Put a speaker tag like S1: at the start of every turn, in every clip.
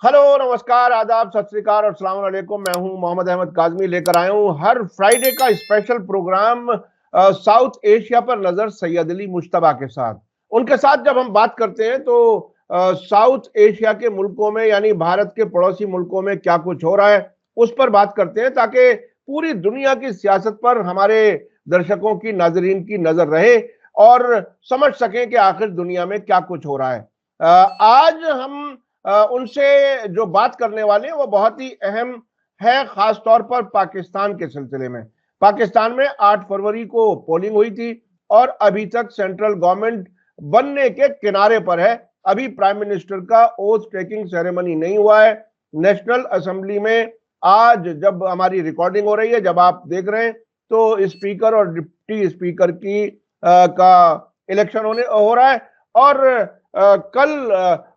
S1: Hello, नमस्कार, आदाब, सत श्री अकाल और अस्सलाम वालेकुम। मैं हूं मोहम्मद अहमद काज़मी, लेकर आया हूं हर फ्राइडे का स्पेशल प्रोग्राम साउथ एशिया पर नजर सैयद अली मुश्तबा के साथ। उनके साथ जब हम बात करते हैं तो साउथ एशिया के मुल्कों में यानी भारत के पड़ोसी मुल्कों में क्या कुछ हो रहा है उस पर बात करते हैं, ताकि पूरी दुनिया की सियासत पर हमारे दर्शकों की, नाजरीन की नजर रहे और समझ सकें कि आखिर दुनिया में क्या कुछ हो रहा है। आज हम उनसे जो बात करने वाले हैं वो बहुत ही अहम है, खास तौर पर पाकिस्तान के सिलसिले में। पाकिस्तान में 8 फरवरी को पोलिंग हुई थी और अभी तक सेंट्रल गवर्नमेंट बनने के किनारे पर है। अभी प्राइम मिनिस्टर का ओथ टेकिंग सेरेमनी नहीं हुआ है। नेशनल असेंबली में आज जब हमारी रिकॉर्डिंग हो रही है, जब आप देख रहे हैं, तो स्पीकर और डिप्टी स्पीकर की का इलेक्शन हो रहा है। और कल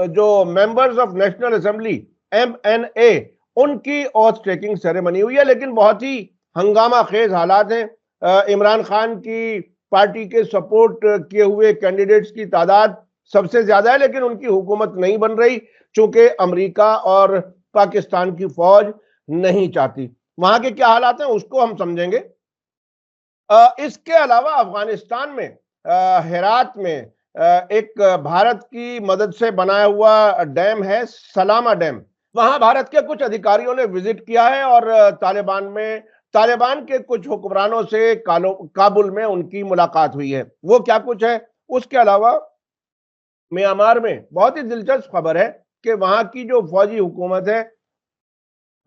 S1: जो members of national assembly MNA उनकी ऑथ टेकिंग सेरेमनी हुई है, लेकिन बहुत ही हंगामा खेज हालात हैं। इमरान खान की पार्टी के सपोर्ट किए हुए कैंडिडेट्स की तादाद सबसे ज्यादा है, लेकिन उनकी हुकूमत नहीं बन रही, चूंकि अमेरिका और पाकिस्तान की फौज नहीं चाहती। वहां के क्या हालात हैं उसको हम समझेंगे। इसके अलावा अफगानिस्तान में हेरात में एक भारत की मदद से बनाया हुआ डैम है, सलामा डैम। वहां भारत के कुछ अधिकारियों ने विजिट किया है और तालिबान के कुछ हुक्मरानों से काबुल में उनकी मुलाकात हुई है। वो क्या कुछ है। उसके अलावा म्यांमार में बहुत ही दिलचस्प खबर है कि वहां की जो फौजी हुकूमत है,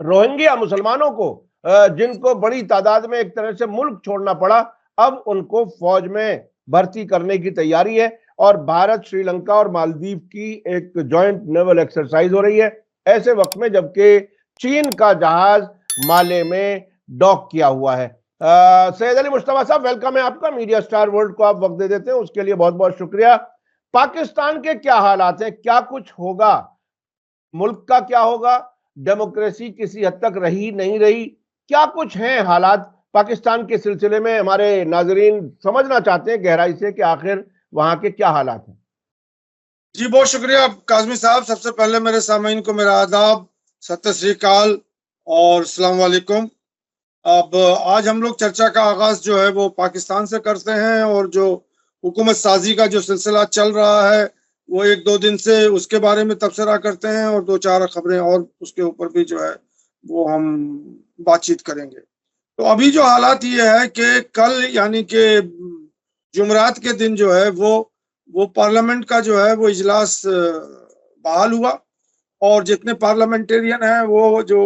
S1: रोहिंग्या मुसलमानों को जिनको बड़ी तादाद में एक तरह से मुल्क छोड़ना पड़ा, अब उनको फौज में भर्ती करने की तैयारी है और भारत, श्रीलंका और मालदीव की एक जॉइंट नेवल एक्सरसाइज हो रही है ऐसे वक्त में, जबकि चीन का जहाज माले में डॉक किया हुआ है। सैयद अली मुश्तबा साहब, वेलकम है आपका। मीडिया स्टार वर्ल्ड को आप वक्त दे देते हैं, उसके लिए बहुत बहुत शुक्रिया। पाकिस्तान के क्या हालात हैं, क्या कुछ होगा, मुल्क का क्या होगा, डेमोक्रेसी किसी हद तक रही नहीं रही, क्या कुछ है हालात पाकिस्तान के सिलसिले में, हमारे नाजरीन समझना चाहते हैं गहराई से कि आखिर वहां के क्या हालात हैं।
S2: जी बहुत शुक्रिया काजमी साहब। सबसे पहले मेरे सामीन को मेरा आदाब, सत श्री अकाल और अस्सलाम वालेकुम। अब आज हम लोग चर्चा का आगाज जो है वो पाकिस्तान से करते हैं, और जो हुकूमत साजी का जो सिलसिला चल रहा है वो एक दो दिन से उसके बारे में तबसरा करते हैं, और दो चार खबरें और उसके ऊपर भी जो है वो हम बातचीत करेंगे। तो अभी जो हालात ये है कि कल यानी कि जुमरात के दिन जो है वो पार्लियामेंट का जो है वो इजलास बहाल हुआ, और जितने पार्लियामेंटेरियन हैं वो जो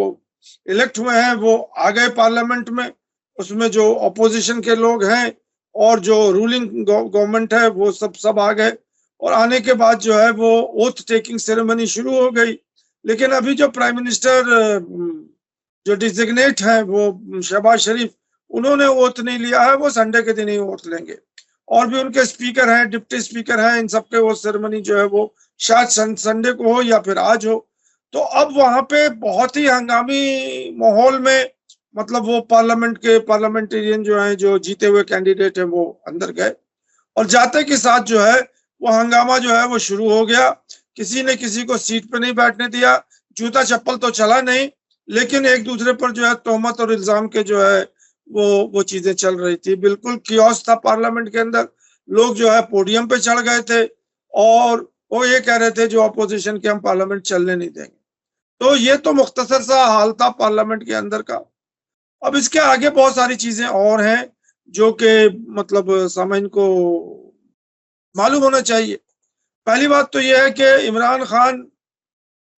S2: इलेक्ट हुए हैं वो आ गए पार्लियामेंट में। उसमें जो अपोजिशन के लोग हैं और जो रूलिंग गवर्नमेंट है वो सब आ गए, और आने के बाद जो है वो ओथ टेकिंग सेरेमनी शुरू हो गई। लेकिन अभी जो प्राइम मिनिस्टर जो डिजिग्नेट है वो शहबाज शरीफ, उन्होंने ओथ नहीं लिया है, वो संडे के दिन ही ओथ लेंगे। और भी उनके स्पीकर हैं, डिप्टी स्पीकर हैं, इन सबके वो सेरेमनी जो है वो शायद संडे को हो या फिर आज हो। तो अब वहां पे बहुत ही हंगामी माहौल में, मतलब वो पार्लियामेंट के पार्लियामेंटेरियन जो हैं, जो जीते हुए कैंडिडेट हैं, वो अंदर गए, और जाते के साथ जो है वो हंगामा जो है वो शुरू हो गया। किसी ने किसी को सीट पे नहीं बैठने दिया, जूता चप्पल तो चला नहीं, लेकिन एक दूसरे पर जो है तोहमत और इल्जाम के जो है वो चीजें चल रही थी। बिल्कुल कियोस था पार्लियामेंट के अंदर। लोग जो है पोडियम पे चढ़ गए थे और वो ये कह रहे थे जो अपोजिशन के, हम पार्लियामेंट चलने नहीं देंगे। तो ये तो मुख्तसर सा हाल था पार्लियामेंट के अंदर का। अब इसके आगे बहुत सारी चीजें और हैं जो कि मतलब सामाइन को मालूम होना चाहिए। पहली बात तो यह है कि इमरान खान,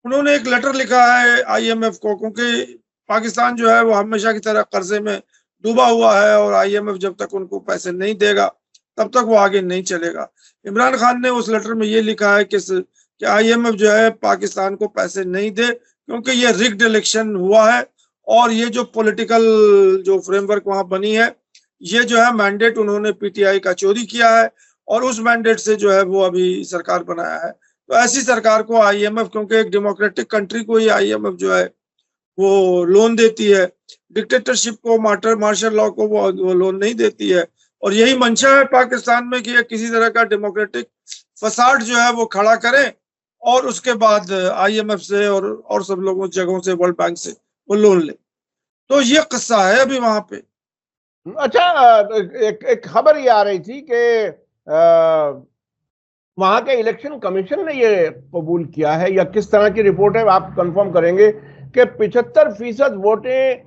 S2: उन्होंने एक लेटर लिखा है IMF को, क्योंकि पाकिस्तान जो है वो हमेशा की तरह कर्जे में डूबा हुआ है, और IMF जब तक उनको पैसे नहीं देगा तब तक वो आगे नहीं चलेगा। इमरान खान ने उस लेटर में ये लिखा है कि IMF जो है पाकिस्तान को पैसे नहीं दे, क्योंकि ये रिग्ड इलेक्शन हुआ है, और ये जो पॉलिटिकल जो फ्रेमवर्क वहां बनी है, ये जो है मैंडेट उन्होंने PTI का चोरी किया है, और उस मैंडेट से जो है वो अभी सरकार बनाया है। तो ऐसी सरकार को IMF, क्योंकि एक डेमोक्रेटिक कंट्री को ही IMF जो है वो लोन देती है, डिक्टेटरशिप को, मार्शल लॉ को वो लोन नहीं देती है। और यही मंशा है पाकिस्तान में कि किसी तरह का डेमोक्रेटिक फसाड जो है वो खड़ा करें और उसके बाद IMF से और सब लोगों जगहों से, वर्ल्ड बैंक से वो लोन ले। तो ये किस्सा है अभी वहां पे।
S1: अच्छा, एक खबर ये आ रही थी कि वहां के इलेक्शन कमीशन ने ये कबूल किया है, या किस तरह की रिपोर्ट है आप कंफर्म करेंगे, कि 75% वोटें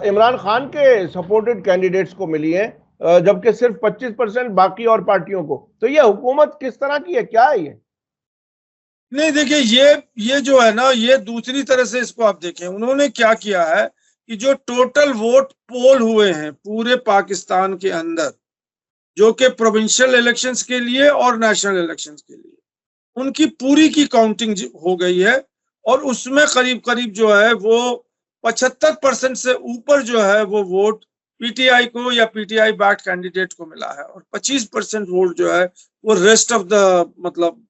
S1: इमरान खान के सपोर्टेड कैंडिडेट्स को मिली हैं, जबकि सिर्फ 25% बाकी और पार्टियों को। तो ये हुकूमत किस तरह की है, क्या है ये?
S2: नहीं देखिए, ये जो है ना, ये दूसरी तरह से इसको आप देखें, उन्होंने क्या किया है कि जो टोटल वोट पोल हुए हैं पूरे पाकिस्तान के अंदर, जो कि प्रोविंशियल इलेक्शंस के लिए और नेशनल इलेक्शंस के लिए, उनकी पूरी की काउंटिंग हो गई है। और उसमें करीब करीब जो है वो 75% से ऊपर जो है वो वोट PTI को या PTI बैक्ड कैंडिडेट को मिला है, और 25% वोट जो है वो रेस्ट ऑफ द मतलब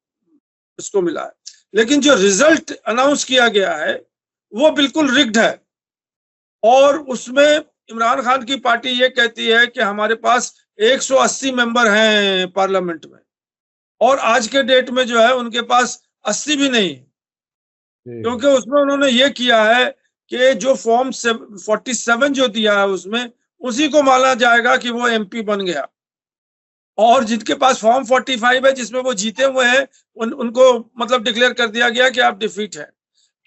S2: इसको मिला है। लेकिन जो रिजल्ट अनाउंस किया गया है वो बिल्कुल रिग्ड है, और उसमें इमरान खान की पार्टी ये कहती है कि हमारे पास 180 मेंबर हैं पार्लियामेंट में, और आज के डेट में जो है उनके पास 80 भी नहीं, क्योंकि उसमें उन्होंने ये किया है कि जो फॉर्म 47 जो दिया है उसमें उसी को माना जाएगा कि वो MP बन गया, और जिनके पास फॉर्म 45 है जिसमें वो जीते हुए हैं उनको मतलब डिक्लेयर कर दिया गया कि आप डिफीट है।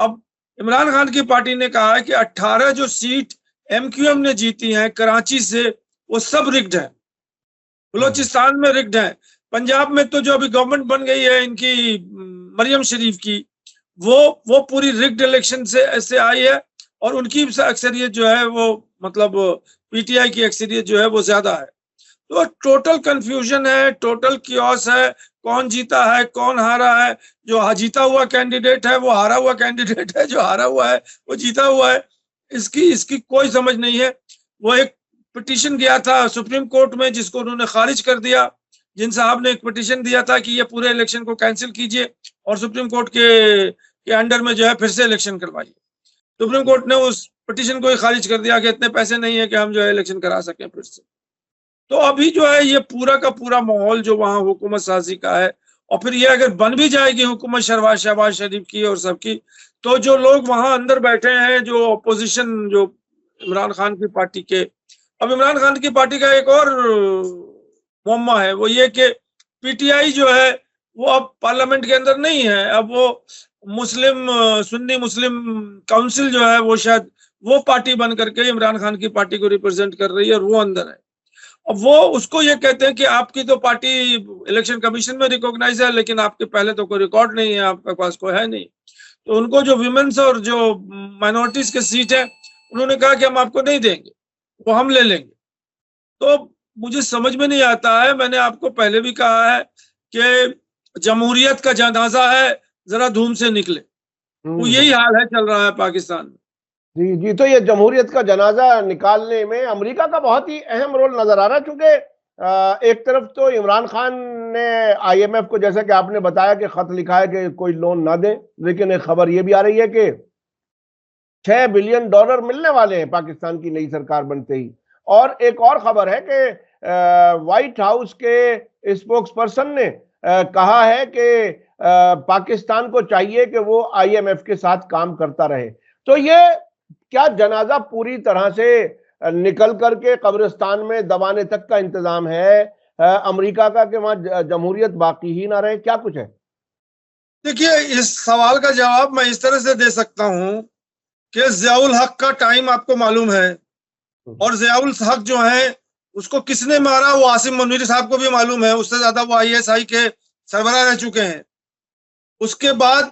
S2: अब इमरान खान की पार्टी ने कहा है कि 18 जो सीट MQM ने जीती हैं कराची से, वो सब रिग्ड है। बलोचिस्तान में रिग्ड है। पंजाब में तो जो अभी गवर्नमेंट बन गई है इनकी मरियम शरीफ की, वो पूरी रिग्ड इलेक्शन से ऐसे आई है, और उनकी अक्सरियत जो है वो मतलब PTI की अक्सरियत जो है वो ज्यादा है। तो टोटल कंफ्यूजन है, टोटल कियोस है, कौन जीता है कौन हारा है, जो जीता हुआ कैंडिडेट है वो हारा हुआ कैंडिडेट है, जो हारा हुआ है वो जीता हुआ है, इसकी कोई समझ नहीं है। वो एक पिटीशन गया था सुप्रीम कोर्ट में जिसको उन्होंने खारिज कर दिया। जिन साहब ने एक पिटीशन दिया था कि ये पूरे इलेक्शन को कैंसिल कीजिए और सुप्रीम कोर्ट के अंडर में जो है फिर से इलेक्शन करवाइए, सुप्रीम कोर्ट ने उस पिटीशन को ही खारिज कर दिया कि इतने पैसे नहीं है कि हम जो है इलेक्शन करा सकें फिर से। तो अभी जो है ये पूरा का पूरा माहौल जो वहां हुकूमत साजी का है, और फिर ये अगर बन भी जाएगी हुकूमत शहबाज शरीफ की और सबकी, तो जो लोग वहां अंदर बैठे हैं जो अपोजिशन जो इमरान खान की पार्टी के, अब इमरान खान की पार्टी का एक और मुअम्मा है, वो ये कि PTI जो है वो अब पार्लियामेंट के अंदर नहीं है, अब वो मुस्लिम सुन्नी मुस्लिम काउंसिल जो है वो शायद वो पार्टी बन करके इमरान खान की पार्टी को रिप्रेजेंट कर रही है, और वो अंदर है। अब वो उसको ये कहते हैं कि आपकी तो पार्टी इलेक्शन कमीशन में रिकॉग्नाइज है, लेकिन आपके पहले तो कोई रिकॉर्ड नहीं है, आपके पास कोई है नहीं। तो उनको जो विमेन्स और जो माइनॉरिटीज के सीट है उन्होंने कहा कि हम आपको नहीं देंगे, वो हम ले लेंगे। तो मुझे समझ में नहीं आता है, मैंने आपको पहले भी कहा है कि जमहूरियत का जनाजा है, जरा धूम से निकले। वो यही हाल है चल रहा है पाकिस्तान में।
S1: जी जी, तो ये जमहूरियत का जनाजा निकालने में अमेरिका का बहुत ही अहम रोल नजर आ रहा है, क्योंकि एक तरफ तो इमरान खान ने IMF को, जैसे कि आपने बताया, कि खत लिखा है कि कोई लोन ना दे, लेकिन एक खबर ये भी आ रही है कि $6 बिलियन मिलने वाले हैं पाकिस्तान की नई सरकार बनते ही। और एक और खबर है कि व्हाइट हाउस के स्पोक्स पर्सन ने कहा है कि पाकिस्तान को चाहिए कि वो IMF के साथ काम करता रहे। तो ये क्या जनाजा पूरी तरह से निकल करके कब्रिस्तान में दबाने तक का इंतजाम है अमेरिका का, कि वहां जमहूरियत बाकी ही ना रहे? क्या कुछ है?
S2: देखिए, इस सवाल का जवाब मैं इस तरह से दे सकता हूं कि ज़ियाउल हक का टाइम आपको मालूम है, और ज़ियाउल हक जो है उसको किसने मारा वो आसिम मुनीर साहब को भी मालूम है, उससे ज्यादा वो ISI के सरबराह रह चुके हैं। उसके बाद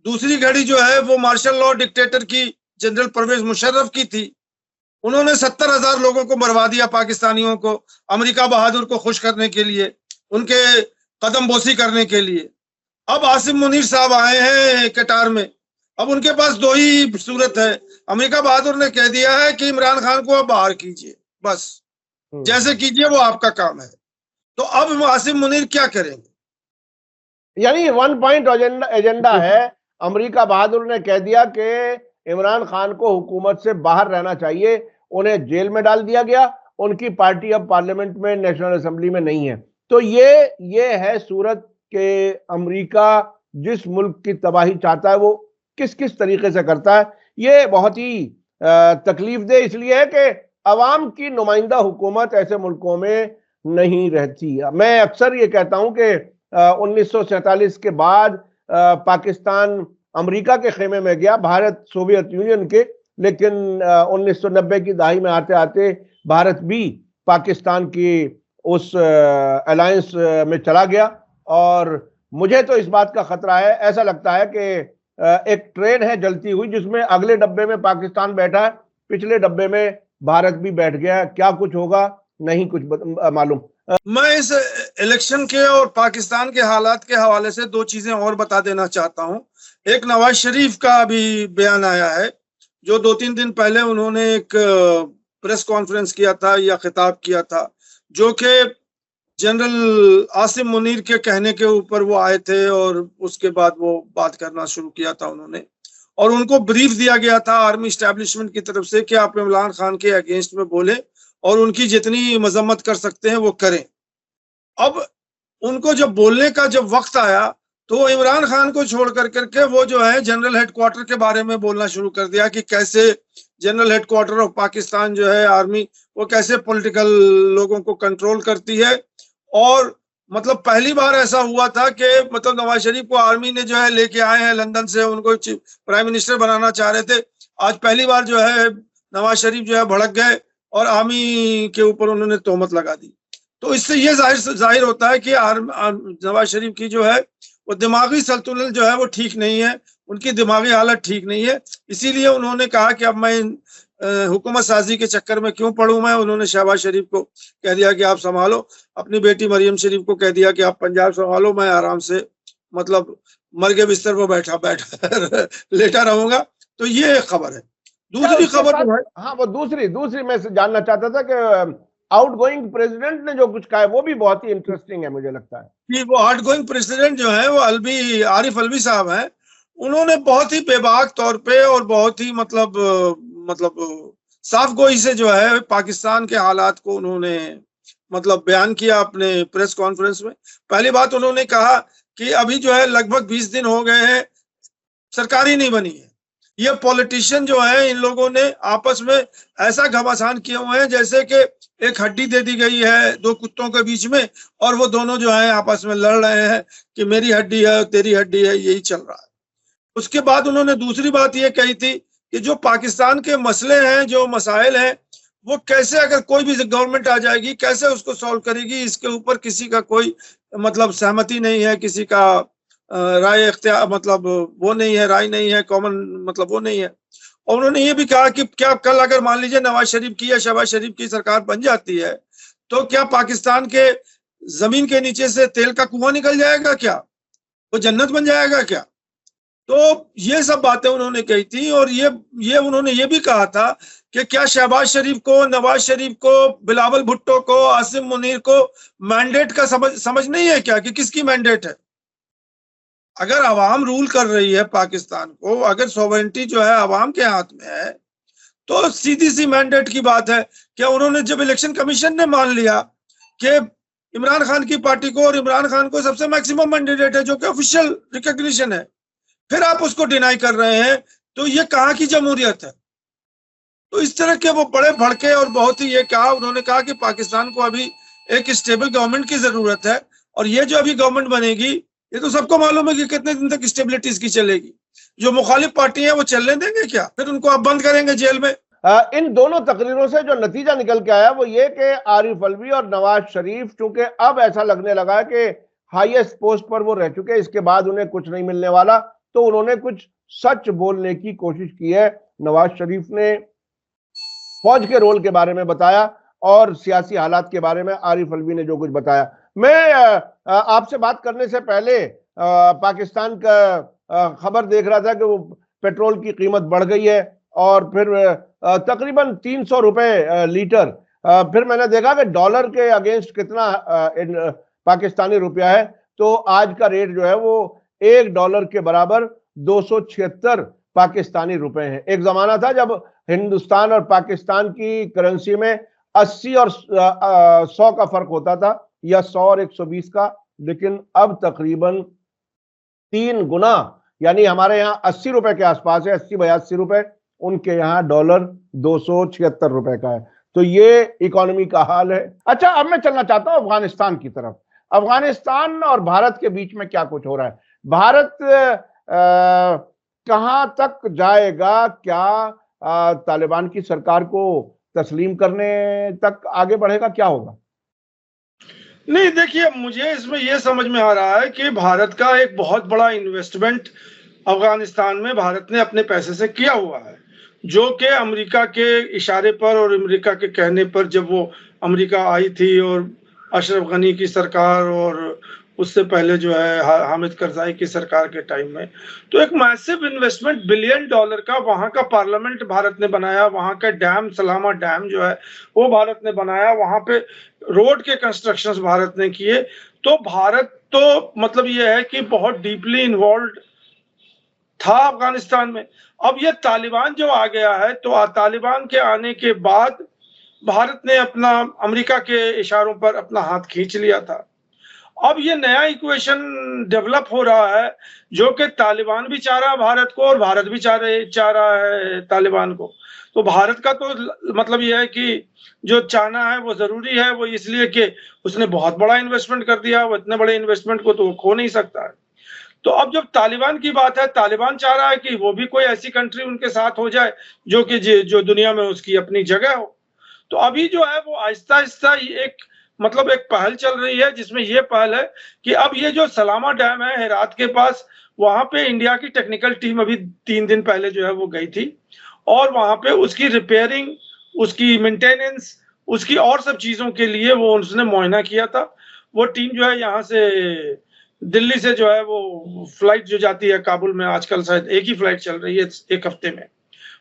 S2: दूसरी घड़ी जो है वो मार्शल लॉ डिक्टेटर की जनरल परवेज मुशर्रफ की थी। उन्होंने 70,000 लोगों को मरवा दिया पाकिस्तानियों को, अमेरिका बहादुर को खुश करने के लिए, उनके कदम बोसी करने के लिए। अब आसिम मुनीर साहब आए हैं कटार में, अब उनके पास दो ही सूरत है। अमेरिका बहादुर ने कह दिया है कि इमरान खान को अब बाहर कीजिए, बस जैसे कीजिए वो आपका काम है। तो अब आसिम मुनीर क्या करेंगे?
S1: यानी वन पॉइंट एजेंडा है। अमेरिका बहादुर ने कह दिया कि इमरान खान को हुकूमत से बाहर रहना चाहिए, उन्हें जेल में डाल दिया गया, उनकी पार्टी अब पार्लियामेंट में, नेशनल असेंबली में नहीं है। तो ये है सूरत के अमेरिका जिस मुल्क की तबाही चाहता है वो किस किस तरीके से करता है। ये बहुत ही तकलीफदेह इसलिए है कि अवाम की नुमाइंदा हुकूमत ऐसे मुल्कों में नहीं रहती। मैं अक्सर ये कहता हूं कि 1947 के बाद पाकिस्तान अमेरिका के खेमे में गया, भारत सोवियत यूनियन के, लेकिन 1990 की दहाई में आते आते भारत भी पाकिस्तान की उस अलायंस में चला गया। और मुझे तो इस बात का खतरा है, ऐसा लगता है कि एक ट्रेन है जलती हुई जिसमें अगले डब्बे में पाकिस्तान बैठा है, पिछले डब्बे में भारत भी बैठ गया। क्या कुछ होगा नहीं कुछ मालूम।
S2: मैं इस इलेक्शन के और पाकिस्तान के हालात के हवाले से दो चीजें और बता देना चाहता हूं। एक नवाज शरीफ का अभी बयान आया है, जो 2-3 दिन पहले उन्होंने एक प्रेस कॉन्फ्रेंस किया था या खिताब किया था, जो कि जनरल आसिम मुनीर के कहने के ऊपर वो आए थे और उसके बाद वो बात करना शुरू किया था उन्होंने, और उनको ब्रीफ दिया गया था आर्मी इस्टेब्लिशमेंट की तरफ से कि आप इमरान खान के अगेंस्ट में बोले और उनकी जितनी मजम्मत कर सकते हैं वो करें। अब उनको जब बोलने का जब वक्त आया तो इमरान खान को छोड़ करके वो जो है जनरल हेडक्वार्टर के बारे में बोलना शुरू कर दिया कि कैसे जनरल हेडक्वार्टर ऑफ पाकिस्तान जो है आर्मी, वो कैसे पॉलिटिकल लोगों को कंट्रोल करती है। और मतलब पहली बार ऐसा हुआ था कि मतलब नवाज शरीफ को आर्मी ने जो है लेके आए हैं लंदन से, उनको प्राइम मिनिस्टर बनाना चाह रहे थे। आज पहली बार जो है नवाज शरीफ जो है भड़क गए और आर्मी के ऊपर उन्होंने तोहमत लगा दी। तो इससे ये जाहिर होता है कि नवाज शरीफ की जो है वो दिमागी संतुलन जो है वो ठीक नहीं है, उनकी दिमागी हालत ठीक नहीं है। इसीलिए उन्होंने कहा कि अब मैं हुकूमत साजी के चक्कर में क्यों पड़ूं मैं। उन्होंने शहबाज शरीफ को कह दिया कि आप संभालो, अपनी बेटी मरियम शरीफ को कह दिया कि आप पंजाब संभालो, मैं आराम से मतलब मर के बिस्तर पर बैठा लेटा रहूंगा। तो ये एक खबर है। दूसरी खबर,
S1: हाँ वो दूसरी मैं जानना चाहता था कि आउटगोइंग प्रेसिडेंट ने जो कुछ कहा है वो भी बहुत ही इंटरेस्टिंग है। मुझे लगता है
S2: कि वो आउटगोइंग प्रेसिडेंट जो है वो आरिफ अलवी साहब हैं। उन्होंने बहुत ही बेबाक तौर पे और बहुत ही मतलब साफ गोई से जो है पाकिस्तान के हालात को उन्होंने मतलब बयान किया अपने प्रेस कॉन्फ्रेंस में। पहली बात उन्होंने कहा कि अभी जो है लगभग 20 दिन हो गए हैं, सरकार ही नहीं बनी है। ये पॉलिटिशियन जो है इन लोगों ने आपस में ऐसा घमासान किए हुए हैं जैसे कि एक हड्डी दे दी गई है दो कुत्तों के बीच में और वो दोनों जो है आपस में लड़ रहे हैं कि मेरी हड्डी है तेरी हड्डी है, यही चल रहा है। उसके बाद उन्होंने दूसरी बात ये कही थी कि जो पाकिस्तान के मसले हैं, जो मसाइल हैं, वो कैसे अगर कोई भी गवर्नमेंट आ जाएगी कैसे उसको सॉल्व करेगी, इसके ऊपर किसी का कोई मतलब सहमति नहीं है, किसी का राय इख्तियार मतलब वो नहीं है, राय नहीं है, कॉमन मतलब वो नहीं है। और उन्होंने ये भी कहा कि क्या कल अगर मान लीजिए नवाज शरीफ की या शहबाज शरीफ की सरकार बन जाती है तो क्या पाकिस्तान के जमीन के नीचे से तेल का कुआं निकल जाएगा, क्या वो जन्नत बन जाएगा क्या? तो ये सब बातें उन्होंने कही थी। और ये उन्होंने ये भी कहा था कि क्या शहबाज शरीफ को, नवाज शरीफ को, बिलावल भुट्टो को, आसिम मुनीर को मैंडेट का समझ नहीं है क्या कि किसकी मैंडेट है? अगर अवाम रूल कर रही है पाकिस्तान को, अगर सॉवरेंटी जो है अवाम के हाथ में है, तो सीधी सी मैंडेट की बात है। क्या उन्होंने जब इलेक्शन कमीशन ने मान लिया कि इमरान खान की पार्टी को और इमरान खान को सबसे मैक्सिमम मैंडेट है जो कि ऑफिशियल रिकॉग्निशन है, फिर आप उसको डिनाई कर रहे हैं, तो ये कहाँ की जमहूरियत है? तो इस तरह के वो बड़े भड़के और बहुत ही ये कहा, उन्होंने कहा कि पाकिस्तान को अभी एक स्टेबल गवर्नमेंट की जरूरत है और ये जो अभी गवर्नमेंट बनेगी ये तो सबको मालूम है कि कितने दिन तक स्टेबिलिटी इसकी चलेगी। जो मुखालिफ पार्टी है वो चलने देंगे क्या? फिर उनको अब बंद करेंगे जेल में।
S1: इन दोनों तकरीरों से जो नतीजा निकल के आया वो ये कि आरिफ अलवी और नवाज शरीफ, चूंकि अब ऐसा लगने लगा है कि हाईएस्ट पोस्ट पर वो रह चुके, इसके बाद उन्हें कुछ नहीं मिलने वाला, तो उन्होंने कुछ सच बोलने की कोशिश की है। नवाज शरीफ ने फौज के रोल के बारे में बताया और सियासी हालात के बारे में आरिफ अलवी ने जो कुछ बताया। मैं आपसे बात करने से पहले पाकिस्तान का खबर देख रहा था कि वो पेट्रोल की कीमत बढ़ गई है और फिर तकरीबन 300 रुपए लीटर। फिर मैंने देखा कि डॉलर के अगेंस्ट कितना पाकिस्तानी रुपया है, तो आज का रेट जो है वो $1 के बराबर 276 पाकिस्तानी रुपए हैं। एक जमाना था जब हिंदुस्तान और पाकिस्तान की करेंसी में 80 और 100 का फर्क होता था, या 100 और 120 का, लेकिन अब तकरीबन 3 गुना, यानी हमारे यहाँ 80 रुपए के आसपास है, 80-82 रुपए, उनके यहाँ डॉलर 276 रुपए का है। तो ये इकोनॉमी का हाल है। अच्छा, अब मैं चलना चाहता हूं अफगानिस्तान की तरफ। अफगानिस्तान और भारत के बीच में क्या कुछ हो रहा है? भारत कहां तक जाएगा? क्या तालिबान की सरकार को तस्लीम करने तक आगे बढ़ेगा? क्या होगा?
S2: नहीं, देखिए, मुझे इसमें यह समझ में आ रहा है कि भारत का एक बहुत बड़ा इन्वेस्टमेंट अफगानिस्तान में भारत ने अपने पैसे से किया हुआ है, जो कि अमेरिका के इशारे पर और अमेरिका के कहने पर जब वो अमेरिका आई थी और अशरफ गनी की सरकार और उससे पहले जो है हामिद करजाई की सरकार के टाइम में, तो एक मैसिव इन्वेस्टमेंट $1 बिलियन का वहां का पार्लियामेंट भारत ने बनाया, वहां का डैम सलामा डैम जो है वो भारत ने बनाया, वहां पे रोड के कंस्ट्रक्शंस भारत ने किए। तो भारत तो मतलब ये है कि बहुत डीपली इन्वॉल्व था अफगानिस्तान में। अब ये तालिबान जो आ गया है, तो तालिबान के आने के बाद भारत ने अपना अमेरिका के इशारों पर अपना हाथ खींच लिया था। अब ये नया इक्वेशन डेवलप हो रहा है, जो कि तालिबान भी चाह रहा है भारत को और भारत भी चाह रहा है तालिबान को। तो भारत का तो मतलब ये है कि जो चाहना है वो जरूरी है, वो इसलिए कि उसने बहुत बड़ा इन्वेस्टमेंट कर दिया, वो इतने बड़े इन्वेस्टमेंट को तो वो खो नहीं सकता है। तो अब जब तालिबान की बात है, तालिबान चाह रहा है कि वो भी कोई ऐसी कंट्री उनके साथ हो जाए जो कि जो दुनिया में उसकी अपनी जगह हो। तो अभी जो है वो आहिस्ता आहिस्ता एक मतलब एक पहल चल रही है, जिसमें ये पहल है कि अब ये जो सलामा डैम है हेरात के पास, वहां पे इंडिया की टेक्निकल टीम अभी 3 दिन पहले जो है वो गई थी और वहां पे उसकी रिपेयरिंग, उसकी मेंटेनेंस, उसकी और सब चीजों के लिए वो उसने मुआयना किया था। वो टीम जो है यहाँ से दिल्ली से जो है वो फ्लाइट जो जाती है काबुल में, आजकल शायद एक ही फ्लाइट चल रही है एक हफ्ते में,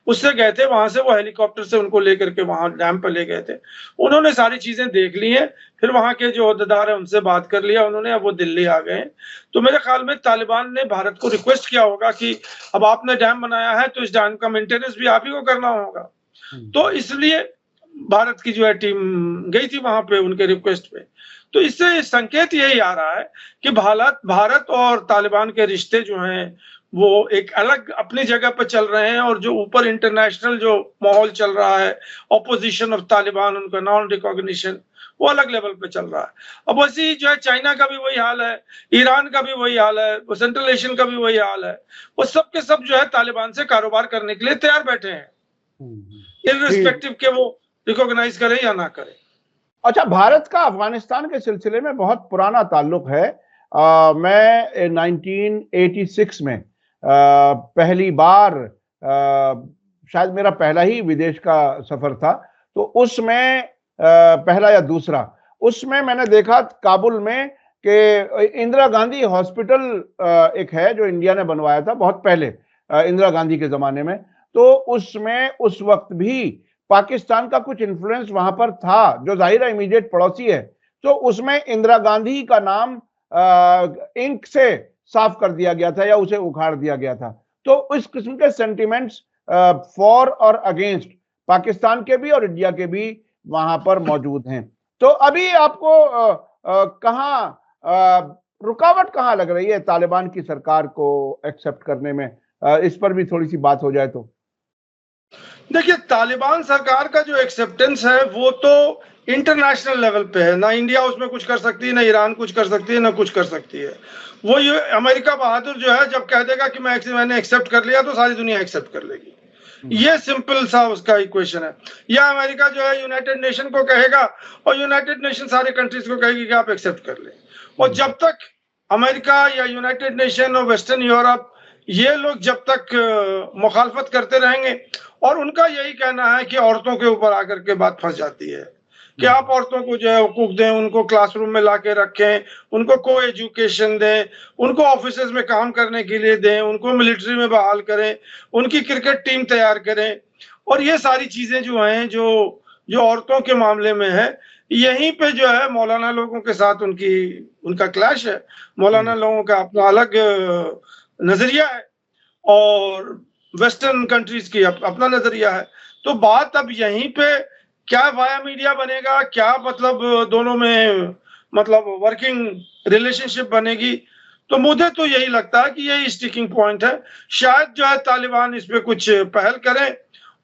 S2: उससे गए थे। वहां से वो हेलीकॉप्टर से उनको लेकर के वहां डैम पर ले गए थे। उन्होंने सारी चीजें देख ली हैं, फिर वहां के जो अहदेदार है उनसे बात कर लिया उन्होंने, अब वो दिल्ली आ गए। तो मेरे ख्याल में तालिबान ने भारत को रिक्वेस्ट किया होगा कि अब आपने डैम बनाया है तो इस डैम का मेंटेनेंस भी आप ही को करना होगा। तो इसलिए भारत की जो है टीम गई थी वहां पे उनके रिक्वेस्ट पे। तो इससे संकेत यही आ रहा है कि भारत और तालिबान के रिश्ते जो हैं वो एक अलग अपनी जगह पर चल रहे हैं, और जो ऊपर इंटरनेशनल जो माहौल चल रहा है, ऑपोजिशन ऑफ तालिबान, उनका नॉन रिकॉग्निशन, वो अलग लेवल पे चल रहा है। अब वैसे ही जो है चाइना का भी वही हाल है, ईरान का भी वही हाल है, वो सेंट्रल एशियन का भी वही हाल है। वो सब के सब जो है तालिबान से कारोबार करने के लिए तैयार बैठे हैं, इर्रिस्पेक्टिव के वो रिकॉग्नाइज करे या ना करे।
S1: अच्छा, भारत का अफगानिस्तान के सिलसिले में बहुत पुराना ताल्लुक है। मैं 1986 में पहली बार, शायद मेरा पहला ही विदेश का सफर था, तो उसमें पहला या दूसरा, उसमें मैंने देखा काबुल में कि इंदिरा गांधी हॉस्पिटल एक है जो इंडिया ने बनवाया था बहुत पहले, इंदिरा गांधी के जमाने में। तो उसमें उस वक्त भी पाकिस्तान का कुछ इन्फ्लुएंस वहां पर था, जो जाहिर है इमीडिएट पड़ोसी है। तो उसमें इंदिरा गांधी का नाम इंक से साफ कर दिया गया था या उसे उखाड़ दिया गया था। तो इस किस्म के सेंटिमेंट्स फॉर और अगेंस्ट पाकिस्तान के भी और इंडिया के भी वहां पर मौजूद हैं। तो अभी आपको रुकावट कहाँ लग रही है तालिबान की सरकार को एक्सेप्ट करने में? इस पर भी थोड़ी सी बात हो जाए तो।
S2: देखिए, तालिबान सरकार का जो एक्सेप्टेंस है वो तो इंटरनेशनल लेवल पे है, ना इंडिया उसमें कुछ कर सकती है, ना ईरान कुछ कर सकती है, ना कुछ कर सकती है। वो ये अमेरिका बहादुर जो है जब कह देगा कि मैंने एक्सेप्ट कर लिया, तो सारी दुनिया एक्सेप्ट कर लेगी। ये सिंपल सा उसका इक्वेशन है। या अमेरिका जो है यूनाइटेड नेशन को कहेगा और यूनाइटेड नेशन सारे कंट्रीज को कहेगी कि आप एक्सेप्ट कर ले। और जब तक अमेरिका या यूनाइटेड नेशन और वेस्टर्न यूरोप ये लोग जब तक मुखालफत करते रहेंगे, और उनका यही कहना है कि औरतों के ऊपर आकर के बात फंस जाती है कि आप औरतों को जो है हुकूक दें, उनको क्लासरूम में लाके रखें, उनको को एजुकेशन दें, उनको ऑफिसेज में काम करने के लिए दें, उनको मिलिट्री में बहाल करें, उनकी क्रिकेट टीम तैयार करें। और ये सारी चीजें जो हैं जो औरतों के मामले में है, यहीं पे जो है मौलाना लोगों के साथ उनका क्लैश है। मौलाना लोगों का अपना अलग नजरिया है और वेस्टर्न कंट्रीज की अपना नजरिया है। तो बात अब यहीं पे क्या वाया मीडिया बनेगा, क्या मतलब दोनों में मतलब वर्किंग रिलेशनशिप बनेगी, तो मुझे तो यही लगता है कि यही स्टिकिंग पॉइंट है। शायद जो है तालिबान इस पे कुछ पहल करें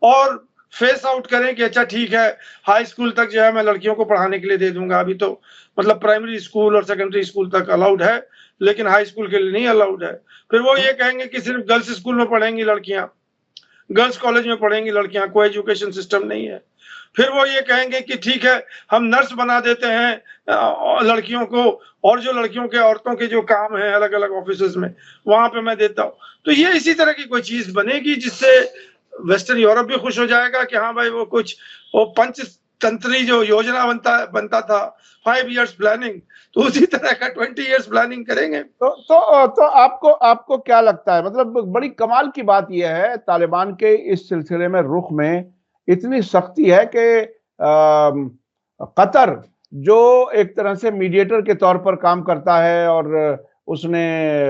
S2: और फेस आउट करें कि अच्छा ठीक है, हाई स्कूल तक जो है मैं लड़कियों को पढ़ाने के लिए दे दूंगा। अभी तो मतलब प्राइमरी स्कूल और सेकेंडरी स्कूल तक अलाउड है, लेकिन हाई स्कूल के लिए नहीं अलाउड है। फिर वो ये कहेंगे कि सिर्फ गर्ल्स स्कूल में पढ़ेंगी लड़कियां, गर्ल्स कॉलेज में पढ़ेंगी लड़कियां, कोई एजुकेशन सिस्टम नहीं है। फिर वो ये कहेंगे कि ठीक है, हम नर्स बना देते हैं लड़कियों को, और जो लड़कियों के औरतों के जो काम है अलग अलग ऑफिस में वहां पे मैं देता हूँ। तो ये इसी तरह की कोई चीज बनेगी जिससे वेस्टर्न यूरोप भी खुश हो जाएगा कि हाँ भाई वो कुछ वो पंचतंत्री जो योजना बनता था 5 इयर्स प्लानिंग, तो उसी तरह का 20 इयर्स प्लानिंग करेंगे।
S1: तो आपको क्या लगता है, मतलब बड़ी कमाल की बात यह है तालिबान के इस सिलसिले में रुख में इतनी सख्ती है कि कतर जो एक तरह से मीडिएटर के तौर पर काम करता है और उसने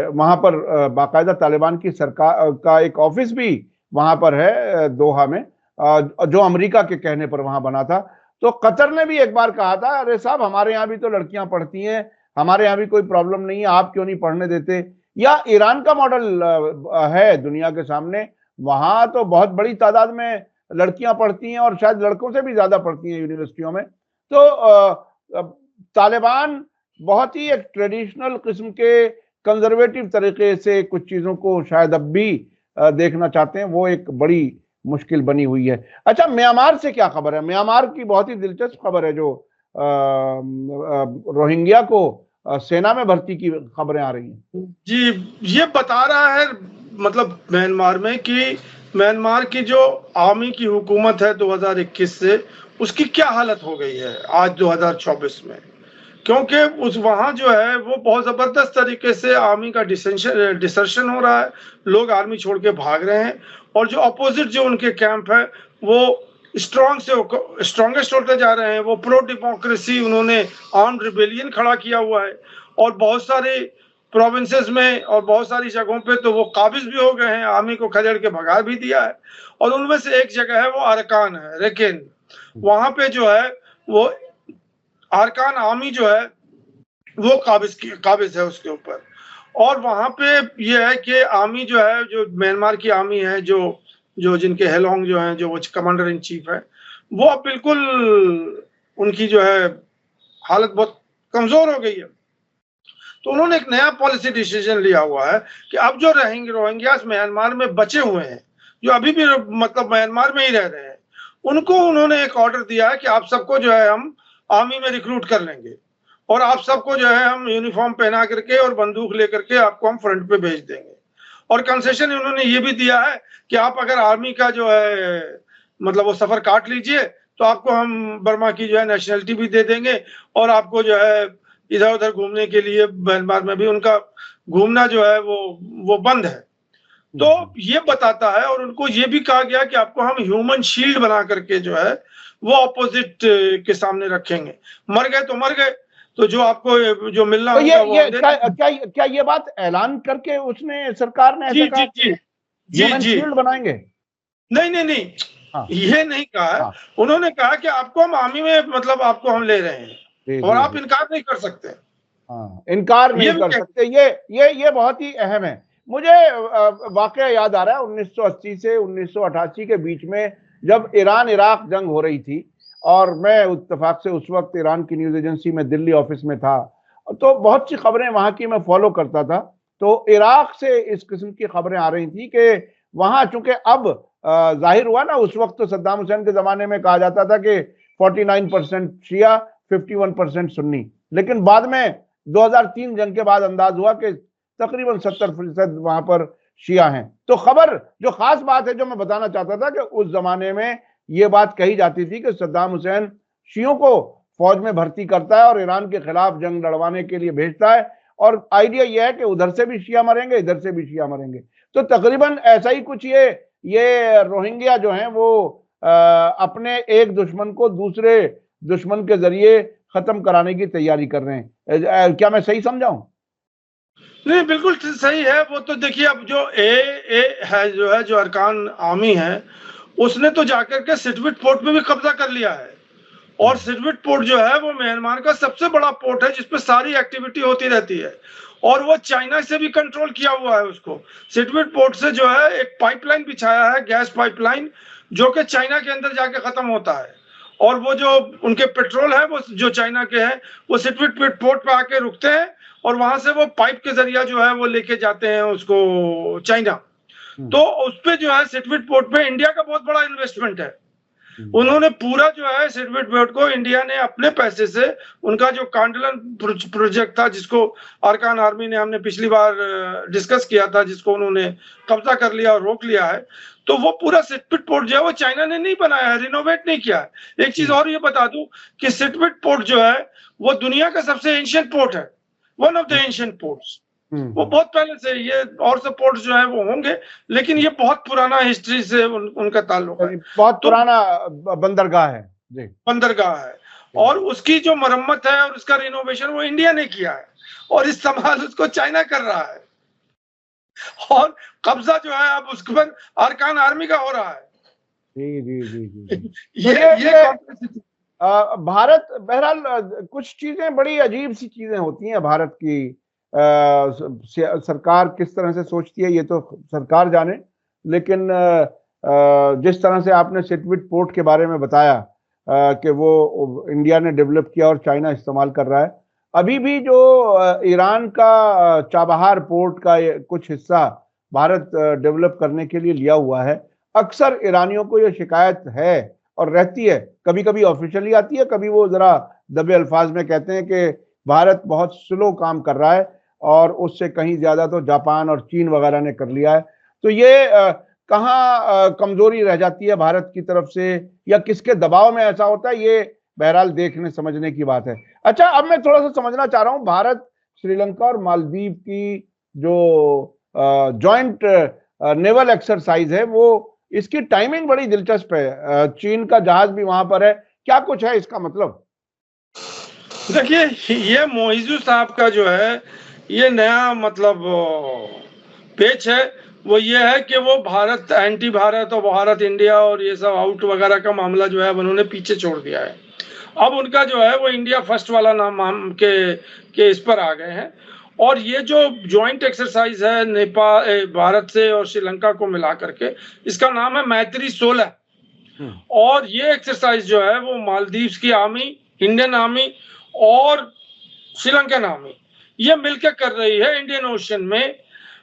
S1: वहां पर बाकायदा तालिबान की सरकार का एक ऑफिस भी वहां पर है दोहा में, जो अमेरिका के कहने पर वहां बना था। तो कतर ने भी एक बार कहा था, अरे साहब हमारे यहाँ भी तो लड़कियां पढ़ती हैं, हमारे यहाँ भी कोई प्रॉब्लम नहीं है, आप क्यों नहीं पढ़ने देते। या ईरान का मॉडल है दुनिया के सामने, वहां तो बहुत बड़ी तादाद में लड़कियां पढ़ती हैं और शायद लड़कों से भी ज्यादा पढ़ती हैं यूनिवर्सिटियों में। तो तालिबान बहुत ही एक ट्रेडिशनल किस्म के कंजर्वेटिव तरीके से कुछ चीजों को शायद अब भी देखना चाहते हैं, वो एक बड़ी मुश्किल बनी हुई है। अच्छा, म्यांमार से क्या खबर है? म्यांमार की बहुत ही दिलचस्प खबर है, जो रोहिंग्या को सेना में भर्ती की खबरें आ रही हैं।
S2: जी, ये बता रहा है मतलब म्यांमार में कि म्यांमार की जो आर्मी की हुकूमत है 2021 से, उसकी क्या हालत हो गई है आज 2024 में। क्योंकि उस वहां जो है वो बहुत जबरदस्त तरीके से आर्मी का डिसर्शन हो रहा है, लोग आर्मी छोड़ के भाग रहे हैं, और जो अपोजिट जो उनके कैंप है वो स्ट्रॉन्गेस्ट होते जा रहे हैं। वो प्रो डेमोक्रेसी, उन्होंने आर्म्ड रिबेलियन खड़ा किया हुआ है, और बहुत सारे प्रोविंसेस में और बहुत सारी जगहों पे तो वो काबिज भी हो गए हैं, आर्मी को खदेड़ के भगा भी दिया है। और उनमें से एक जगह है वो अरकान है, रेकिन वहां पे जो है वो अरकान आर्मी जो है वो काबिज है उसके ऊपर। और वहां पे ये है कि आर्मी जो है, जो म्यांमार की आर्मी है, जो जिनके हेलोंग जो है, जो वो कमांडर इन चीफ है, वो अब बिल्कुल उनकी जो है हालत बहुत कमजोर हो गई है। तो उन्होंने एक नया पॉलिसी डिसीजन लिया हुआ है कि अब जो रहेंगे रोहिंग्यास म्यांमार में बचे हुए हैं, जो अभी भी मतलब म्यांमार में ही रह रहे हैं, उनको उन्होंने एक ऑर्डर दिया है कि आप सबको जो है हम आर्मी में रिक्रूट कर लेंगे, और आप सबको जो है हम यूनिफॉर्म पहना करके और बंदूक लेकर के आपको हम फ्रंट पे भेज देंगे। और कंसेशन उन्होंने ये भी दिया है कि आप अगर आर्मी का जो है मतलब वो सफर काट लीजिए तो आपको हम बर्मा की जो है नेशनलिटी भी दे देंगे, और आपको जो है इधर उधर घूमने के लिए म्यांमार में भी उनका घूमना जो है वो बंद है। तो ये बताता है, और उनको ये भी कहा गया कि आपको हम ह्यूमन शील्ड बना करके जो है वो ऑपोजिट के सामने रखेंगे, मर गए तो मर गए, तो जो आपको जो मिलना
S1: तो क्या ये बात ऐलान करके उसने सरकार ने ऐसा कहा ह्यूमन शील्ड बनाएंगे?
S2: नहीं, हाँ। ये नहीं कहा। हाँ। उन्होंने कहा कि आपको हम आर्मी में मतलब आपको हम ले रहे हैं, और आप इनकार नहीं कर सकते।
S1: हाँ, इनकार नहीं कर सकते। ये बहुत ही अहम है। मुझे वाकया याद आ रहा है 1980 से 1988 के बीच में, जब ईरान इराक जंग हो रही थी, और मैं इत्तेफाक से उस वक्त ईरान की न्यूज एजेंसी में दिल्ली ऑफिस में था, तो बहुत सी खबरें वहां की मैं फॉलो करता था। तो इराक से इस किस्म की खबरें आ रही थी कि वहां चूंकि अब जाहिर हुआ ना, उस वक्त तो सद्दाम हुसैन के जमाने में कहा जाता था कि 49% शिया 51% सुन्नी, लेकिन बाद में 2003 जंग के बाद अंदाज हुआ कि तकरीबन 70% वहां पर शिया हैं। तो खबर जो खास बात है जो मैं बताना चाहता था कि उस जमाने में ये बात कही जाती थी कि सद्दाम हुसैन शियों को फौज में भर्ती करता है और ईरान के खिलाफ जंग लड़वाने के लिए भेजता है, और आइडिया यह है कि उधर से भी शिया मरेंगे, इधर से भी शिया मरेंगे। तो तकरीबन ऐसा ही कुछ ये रोहिंग्या जो हैं वो अपने एक दुश्मन को दूसरे दुश्मन के जरिए खत्म कराने की तैयारी कर रहे हैं। क्या मैं सही समझाऊं?
S2: नहीं, बिल्कुल सही है। वो तो देखिए, अब जो ए है जो है, जो अरकान आर्मी है, उसने तो जाकर के सिटविट पोर्ट पे भी कब्जा कर लिया है, और सिरविट पोर्ट जो है वो म्यांमार का सबसे बड़ा पोर्ट है जिसपे सारी एक्टिविटी होती रहती है, और वो चाइना से भी कंट्रोल किया हुआ है उसको। सिरविट पोर्ट से जो है एक पाइपलाइन बिछाया है, गैस पाइपलाइन, जो कि चाइना के अंदर जाके खत्म होता है, और वो जो उनके पेट्रोल है वो जो चाइना के हैं वो सिरविट पोर्ट पे आके रुकते हैं, और वहां से वो पाइप के जरिया जो है वो लेके जाते हैं उसको चाइना। तो उस पे जो है सिरविट पोर्ट पे इंडिया का बहुत बड़ा इन्वेस्टमेंट है। उन्होंने पूरा जो है सिरविट पोर्ट को इंडिया ने अपने पैसे से, उनका जो कांडलन प्रोजेक्ट था जिसको अरकान आर्मी ने, हमने पिछली बार डिस्कस किया था, जिसको उन्होंने कब्जा कर लिया और रोक लिया है, तो वो पूरा सिरविट पोर्ट जो है वो चाइना ने नहीं बनाया है, रिनोवेट नहीं किया है। एक चीज और ये बता दूं कि सिरविट पोर्ट जो है वो दुनिया का सबसे एंशिएंट पोर्ट है, one of the ancient ports. वो बहुत पहले से, ये और सब पोर्ट जो है वो होंगे, लेकिन ये बहुत पुराना हिस्ट्री से उनका ताल्लुक है,
S1: बहुत पुराना बंदरगाह है जी,
S2: बंदरगाह है, और उसकी जो मरम्मत है और उसका रिनोवेशन वो इंडिया ने किया है, और इस्तेमाल उसको चाइना कर रहा है, और कब्जा जो है अब उस पर अरकान आर्मी का हो रहा है।
S1: जी जी जी जी ये भारत, बहरहाल कुछ चीजें बड़ी अजीब सी चीजें होती हैं भारत की। सरकार किस तरह से सोचती है ये तो सरकार जाने, लेकिन जिस तरह से आपने सिरविट पोर्ट के बारे में बताया कि वो इंडिया ने डेवलप किया और चाइना इस्तेमाल कर रहा है, अभी भी जो ईरान का चाबहार पोर्ट का कुछ हिस्सा भारत डेवलप करने के लिए लिया हुआ है, अक्सर ईरानियों को ये शिकायत है और रहती है, कभी कभी ऑफिशियली आती है, कभी वो जरा दबे अल्फाज में कहते हैं कि भारत बहुत स्लो काम कर रहा है और उससे कहीं ज्यादा तो जापान और चीन वगैरह ने कर लिया है। तो ये कहाँ कमजोरी रह जाती है भारत की तरफ से, या किसके दबाव में ऐसा होता है, ये बहरहाल देखने समझने की बात है। अच्छा, अब मैं थोड़ा सा समझना चाह रहा हूँ, भारत, श्रीलंका और मालदीव की जो जॉइंट नेवल एक्सरसाइज है, वो इसकी टाइमिंग बड़ी दिलचस्प है, चीन का जहाज भी वहां पर है, क्या कुछ है इसका मतलब?
S2: देखिए, ये मोइजू साहब का जो है ये नया मतलब पेच है, वो ये है कि वो भारत, एंटी भारत और भारत इंडिया और ये सब आउट वगैरह का मामला जो है उन्होंने पीछे छोड़ दिया है। अब उनका जो है वो इंडिया फर्स्ट वाला नाम के इस पर आ गए हैं, और ये जो ज्वाइंट एक्सरसाइज है नेपाल, भारत से और श्रीलंका को मिला करके, इसका नाम है मैत्री 16। और ये एक्सरसाइज जो है वो मालदीव्स की आर्मी, इंडियन आर्मी और श्रीलंकन आर्मी ये मिलकर कर रही है इंडियन ओशन में।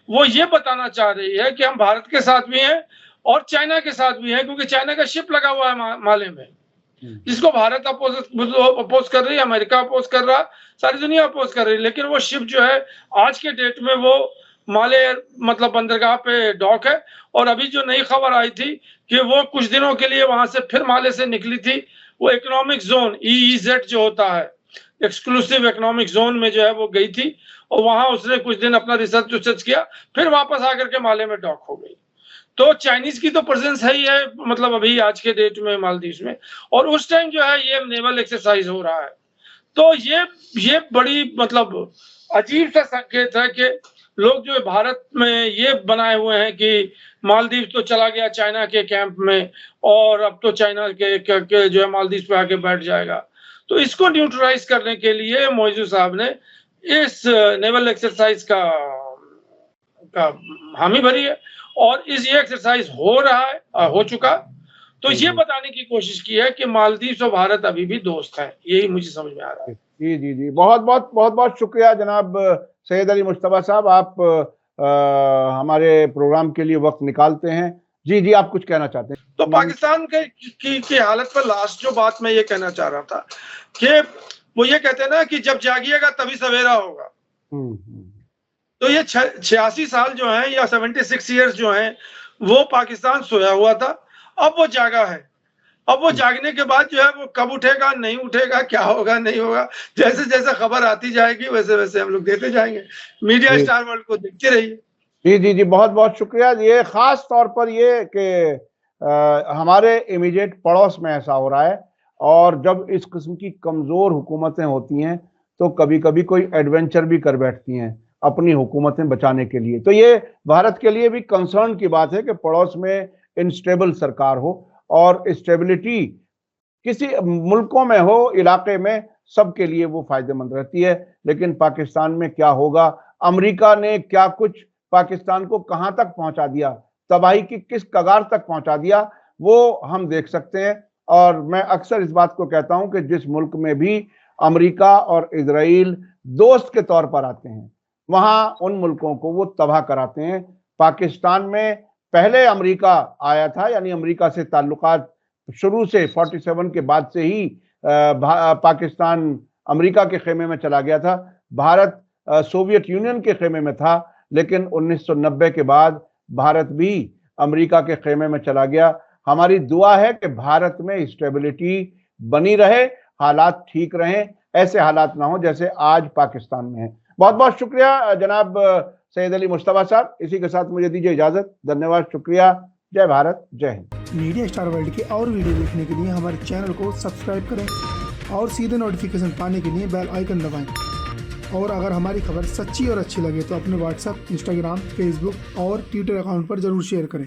S2: वो ये बताना चाह रही है कि हम भारत के साथ भी हैं और चाइना के साथ भी हैं, क्योंकि चाइना का शिप लगा हुआ है माले में, जिसको भारत अपोज कर रही है, अमेरिका अपोज कर रहा, सारी दुनिया अपोज कर रही है। लेकिन वो शिप जो है आज के डेट में वो माले मतलब बंदरगाह पे डॉक है, और अभी जो नई खबर आई थी कि वो कुछ दिनों के लिए वहां से फिर माले से निकली थी, वो इकोनॉमिक जोन EEZ जो होता है, एक्सक्लूसिव इकोनॉमिक जोन में जो है वो गई थी, और वहां उसने कुछ दिन अपना रिसर्च किया, फिर वापस आकर के माले में डॉक हो गई। तो चाइनीज की तो प्रेजेंस है ही है, मतलब अभी आज के डेट में मालदीव में, और उस टाइम जो है ये नेवल एक्सरसाइज हो रहा है। तो ये बड़ी मतलब अजीब सा संकेत है कि लोग जो भारत में ये बनाए हुए हैं कि मालदीव तो चला गया चाइना के कैंप में, और अब तो चाइना के जो है मालदीव पे आके बैठ जाएगा। तो इसको न्यूट्रलाइज करने के लिए मोइजू साहब ने इस नेवल एक्सरसाइज का हामी भरी है, और ये एक्सरसाइज हो रहा है, हो चुका। तो ये बताने की कोशिश की है कि मालदीव और भारत अभी भी दोस्त हैं, यही मुझे समझ में आ रहा है।
S1: जी जी जी, बहुत बहुत बहुत बहुत शुक्रिया जनाब सैयद अली मुश्तबा साहब, आप हमारे प्रोग्राम के लिए वक्त निकालते हैं। जी जी, आप कुछ कहना चाहते हैं?
S2: तो पाकिस्तान की हालत पर लास्ट जो बात मैं ये कहना चाह रहा था कि वो ये कहते हैं ना कि जब जागिएगा तभी सवेरा होगा। तो ये 86 साल जो हैं या 76 ईयर्स जो हैं वो पाकिस्तान सोया हुआ था, अब वो जागा है। अब वो जागने के बाद जो है वो कब उठेगा, नहीं उठेगा, क्या होगा, नहीं होगा, जैसे जैसे खबर आती जाएगी वैसे वैसे हम लोग देते जाएंगे। मीडिया स्टार वर्ल्ड को देखते रहिए।
S1: जी जी जी, बहुत बहुत शुक्रिया। ये खास तौर पर ये कि हमारे इमीडिएट पड़ोस में ऐसा हो रहा है, और जब इस किस्म की कमजोर हुकूमतें होती हैं तो कभी कभी कोई एडवेंचर भी कर बैठती हैं अपनी हुकूमतें बचाने के लिए। तो ये भारत के लिए भी कंसर्न की बात है कि पड़ोस में इनस्टेबल सरकार हो, और स्टेबिलिटी किसी मुल्कों में हो, इलाके में, सबके लिए वो फायदेमंद रहती है। लेकिन पाकिस्तान में क्या होगा, अमेरिका ने क्या कुछ पाकिस्तान को कहां तक पहुंचा दिया, तबाही की किस कगार तक पहुंचा दिया, वो हम देख सकते हैं। और मैं अक्सर इस बात को कहता हूं कि जिस मुल्क में भी अमेरिका और इजराइल दोस्त के तौर पर आते हैं, वहां उन मुल्कों को वो तबाह कराते हैं। पाकिस्तान में पहले अमेरिका आया था, यानी अमेरिका से ताल्लुकात शुरू से 47 के बाद से ही पाकिस्तान अमेरिका के खेमे में चला गया था। भारत सोवियत यूनियन के खेमे में था, लेकिन 1990 के बाद भारत भी अमेरिका के खेमे में चला गया। हमारी दुआ है कि भारत में स्टेबिलिटी बनी रहे, हालात ठीक रहें, ऐसे हालात ना हो जैसे आज पाकिस्तान में है। बहुत बहुत शुक्रिया जनाब सैयद अली मुस्तफा साहब। इसी के साथ मुझे दीजिए इजाजत। धन्यवाद, शुक्रिया। जय भारत, जय हिंद।
S3: मीडिया स्टार वर्ल्ड के और वीडियो देखने के लिए हमारे चैनल को सब्सक्राइब करें और सीधे नोटिफिकेशन पाने के लिए बेल आइकन दबाएं। और अगर हमारी खबर सच्ची और अच्छी लगे तो अपने व्हाट्सएप, इंस्टाग्राम, फेसबुक और ट्विटर अकाउंट पर जरूर शेयर करें।